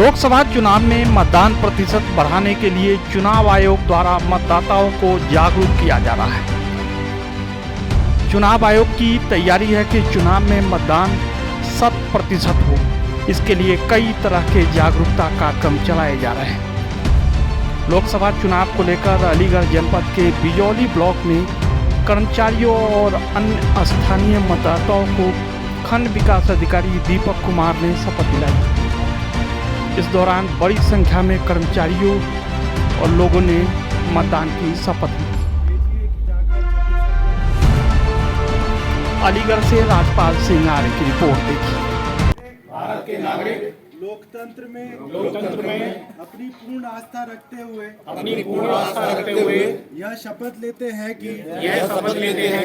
लोकसभा चुनाव में मतदान प्रतिशत बढ़ाने के लिए चुनाव आयोग द्वारा मतदाताओं को जागरूक किया जा रहा है। चुनाव आयोग की तैयारी है कि चुनाव में मतदान 100% हो। इसके लिए कई तरह के जागरूकता कार्यक्रम चलाए जा रहे हैं। लोकसभा चुनाव को लेकर अलीगढ़ जनपद के बिजौली ब्लॉक में कर्मचारियों और अन्य स्थानीय मतदाताओं को खंड विकास अधिकारी दीपक कुमार ने शपथ दिलाई। इस दौरान बड़ी संख्या में कर्मचारियों और लोगों ने मतदान की शपथ ली। अलीगढ़ से राजपाल सिंह आर्य की रिपोर्ट देखिए। भारत के नागरिक लोकतंत्र में अपनी पूर्ण आस्था रखते हुए यह शपथ लेते हैं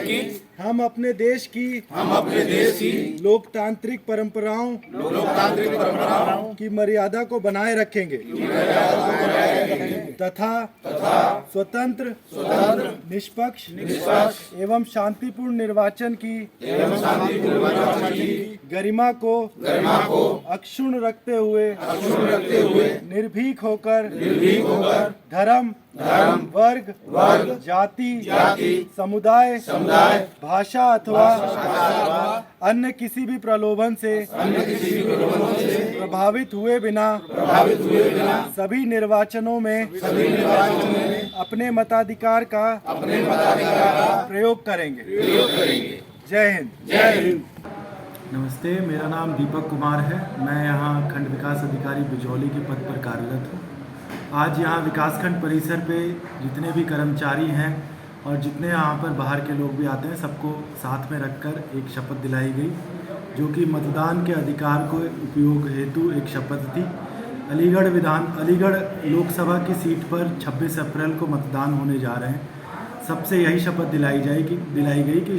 कि हम अपने देश की लोकतांत्रिक परंपराओं की मर्यादा को बनाए रखेंगे तथा स्वतंत्र निष्पक्ष एवं शांतिपूर्ण निर्वाचन की गरिमा को अक्षुण्ण रखते हुए निर्भीक होकर धर्म वर्ग जाति समुदाय भाषा अथवा अन्य किसी भी प्रलोभन से प्रभावित हुए बिना सभी निर्वाचनों में अपने मताधिकार का प्रयोग करेंगे। जय हिंद। नमस्ते, मेरा नाम दीपक कुमार है। मैं यहाँ खंड विकास अधिकारी बिजौली के पद पर कार्यरत हूँ। आज यहाँ विकासखंड परिसर पे जितने भी कर्मचारी हैं और जितने यहाँ पर बाहर के लोग भी आते हैं, सबको साथ में रखकर एक शपथ दिलाई गई, जो कि मतदान के अधिकार को उपयोग हेतु एक शपथ थी। अलीगढ़ लोकसभा की सीट पर 26 अप्रैल को मतदान होने जा रहे हैं। सबसे यही शपथ दिलाई गई कि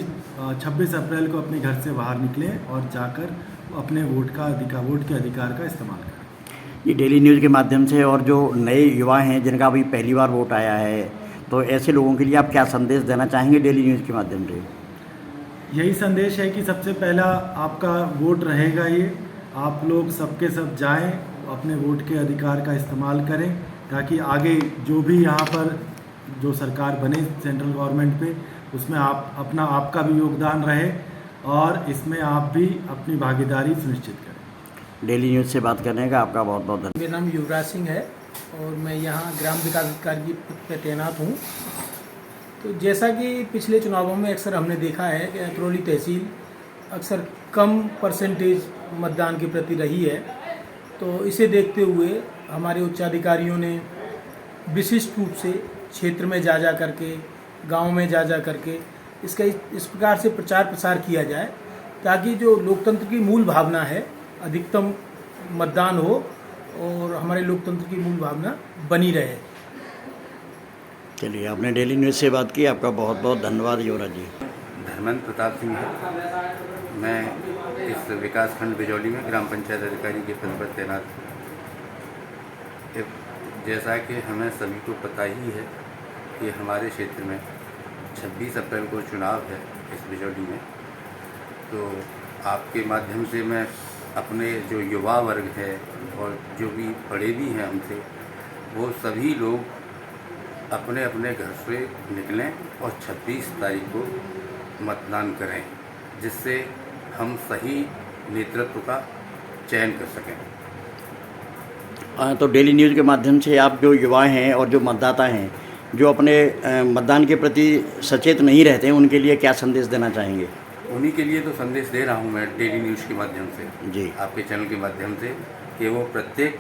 26 अप्रैल को अपने घर से बाहर निकलें और जाकर अपने वोट के अधिकार का इस्तेमाल करें। ये डेली न्यूज़ के माध्यम से और जो नए युवा हैं जिनका अभी पहली बार वोट आया है, तो ऐसे लोगों के लिए आप क्या संदेश देना चाहेंगे डेली न्यूज़ के माध्यम से? यही संदेश है कि सबसे पहला आपका वोट रहेगा ये। आप लोग सबके सब जाएं, अपने वोट के अधिकार का इस्तेमाल करें, ताकि आगे जो भी यहाँ पर जो सरकार बने सेंट्रल गवर्नमेंट पे, उसमें आपका भी योगदान रहे और इसमें आप भी अपनी भागीदारी सुनिश्चित करें। डेली न्यूज़ से बात करने का आपका बहुत बहुत धन्यवाद। मेरा नाम युवराज सिंह है और मैं यहाँ ग्राम विकास अधिकारी की पद पर तैनात हूँ। तो जैसा कि पिछले चुनावों में अक्सर हमने देखा है कि अतरौली तहसील अक्सर कम परसेंटेज मतदान के प्रति रही है, तो इसे देखते हुए हमारे उच्चाधिकारियों ने विशिष्ट रूप से क्षेत्र में जा करके, गांव में जा करके इसका इस प्रकार से प्रचार प्रसार किया जाए ताकि जो लोकतंत्र की मूल भावना है, अधिकतम मतदान हो और हमारे लोकतंत्र की मूल भावना बनी रहे। चलिए, आपने डेली न्यूज़ से बात की, आपका बहुत बहुत धन्यवाद युवराज जी। धर्मेंद्र प्रताप सिंह है। मैं इस विकासखंड बिजौली में ग्राम पंचायत अधिकारी के पद पर तैनात हूँ। जैसा कि हमें सभी को पता ही है कि हमारे क्षेत्र में 26 अप्रैल को चुनाव है इस बिजौली में, तो आपके माध्यम से मैं अपने जो युवा वर्ग है और जो भी बड़े भी हैं हमसे, वो सभी लोग अपने अपने घर से निकलें और 26 तारीख को मतदान करें, जिससे हम सही नेतृत्व का चयन कर सकें। तो डेली न्यूज़ के माध्यम से आप जो युवा हैं और जो मतदाता हैं, जो अपने मतदान के प्रति सचेत नहीं रहते हैं, उनके लिए क्या संदेश देना चाहेंगे? उन्हीं के लिए तो संदेश दे रहा हूँ मैं डेली न्यूज़ के माध्यम से, जी, आपके चैनल के माध्यम से, कि वो प्रत्येक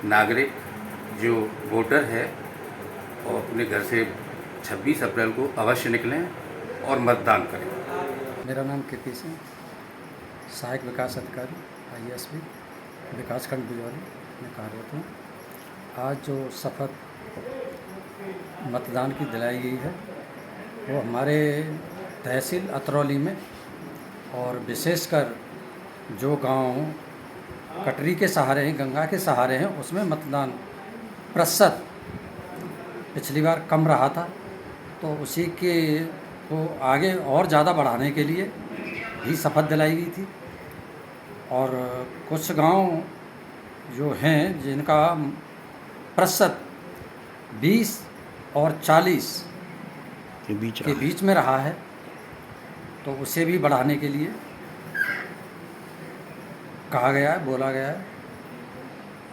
नागरिक जो वोटर है और अपने घर से 26 अप्रैल को अवश्य निकलें और मतदान करें। मेरा नाम कीर्ति सिंह, सहायक विकास अधिकारी ISB विकासखंड बिजौली में कार्यरत हूँ। आज जो शपथ मतदान की दिलाई गई है वो हमारे तहसील अतरौली में और विशेषकर जो गांव कटरी के सहारे हैं, गंगा के सहारे हैं, उसमें मतदान प्रतिशत पिछली बार कम रहा था, तो उसी के को आगे और ज़्यादा बढ़ाने के लिए भी शपथ दिलाई गई थी। और कुछ गांव जो हैं जिनका प्रतिशत 20 और 40 के बीच में रहा है, तो उसे भी बढ़ाने के लिए कहा गया है, बोला गया है।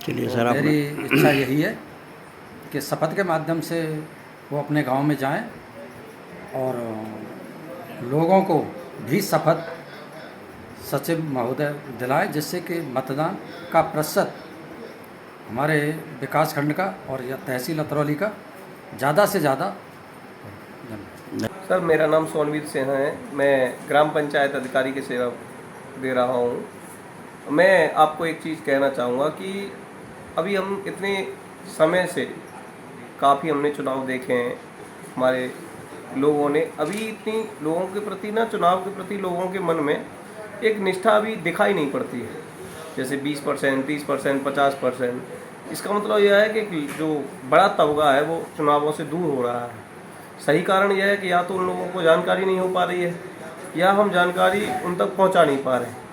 चलिए तो सर, आप मेरी इच्छा यही है कि शपथ के माध्यम से वो अपने गांव में जाएं और लोगों को भी शपथ सचिव महोदय दिलाएं, जिससे कि मतदान का प्रतिशत हमारे विकास खंड का और या तहसील अतरौली का ज़्यादा से ज़्यादा। सर, मेरा नाम सोनवीर सिंह है। मैं ग्राम पंचायत अधिकारी की सेवा दे रहा हूँ। मैं आपको एक चीज़ कहना चाहूँगा कि अभी हम इतने समय से काफ़ी हमने चुनाव देखे हैं, हमारे लोगों ने अभी इतनी लोगों के प्रति ना, चुनाव के प्रति लोगों के मन में एक निष्ठा अभी दिखाई नहीं पड़ती है। जैसे 20%, 30%, 50%। इसका मतलब यह है कि जो बड़ा तबका है वो चुनावों से दूर हो रहा है। सही कारण यह है कि या तो उन लोगों को जानकारी नहीं हो पा रही है, या हम जानकारी उन तक पहुंचा नहीं पा रहे हैं।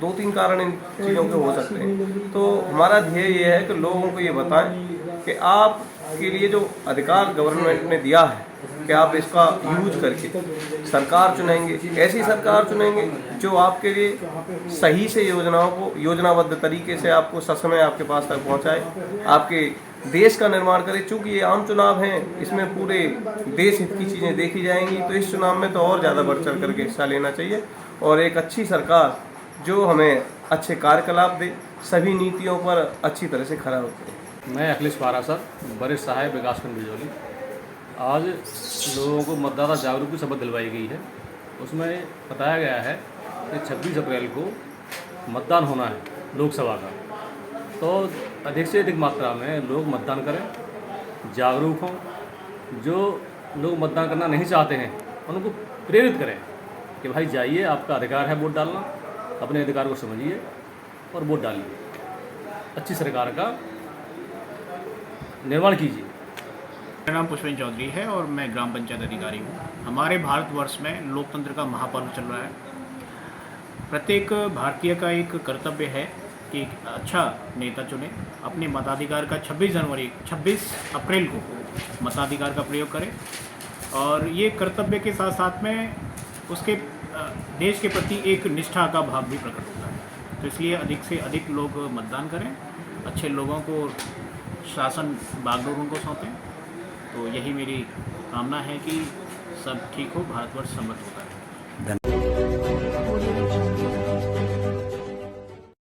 2-3 कारण इन चीज़ों के हो सकते हैं। तो हमारा ध्येय ये है कि लोगों को ये बताएं कि आपके लिए जो अधिकार गवर्नमेंट ने दिया है कि आप इसका यूज करके सरकार चुनेंगे, ऐसी सरकार चुनेंगे जो आपके लिए सही से योजनाओं को योजनाबद्ध तरीके से आपको ससमय आपके पास तक पहुंचाए, आपके देश का निर्माण करे। चूँकि ये आम चुनाव हैं, इसमें पूरे देश हित की चीज़ें देखी जाएंगी, तो इस चुनाव में तो और ज़्यादा बढ़ चढ़ करके हिस्सा लेना चाहिए और एक अच्छी सरकार जो हमें अच्छे कार्यकलाप दे, सभी नीतियों पर अच्छी तरह से खरा उतरे। मैं अखिलेश पारा सर, वरिष्ठ सहायक विकासखंड बिजौली। आज लोगों को मतदाता जागरूकता की शपथ दिलवाई गई है। उसमें बताया गया है कि 26 अप्रैल को मतदान होना है लोकसभा का, तो अधिक से अधिक मात्रा में लोग मतदान करें, जागरूक हों। जो लोग मतदान करना नहीं चाहते हैं उनको प्रेरित करें कि भाई जाइए, आपका अधिकार है वोट डालना, अपने अधिकार को समझिए और वोट डालिए, अच्छी सरकार का निर्माण कीजिए। मेरा नाम पुष्पेंद्र चौधरी है और मैं ग्राम पंचायत अधिकारी हूँ। हमारे भारतवर्ष में लोकतंत्र का महापर्व चल रहा है। प्रत्येक भारतीय का एक कर्तव्य है कि एक अच्छा नेता चुने, अपने मताधिकार का 26 अप्रैल को मताधिकार का प्रयोग करें और ये कर्तव्य के साथ साथ में उसके देश के प्रति एक निष्ठा का भाव भी प्रकट होता है। तो इसलिए अधिक से अधिक लोग मतदान करें, अच्छे लोगों को शासन बागडोर उनको सौंपें। तो यही मेरी कामना है कि सब ठीक हो, भारतवर्ष समृद्ध होता है। धन्यवाद।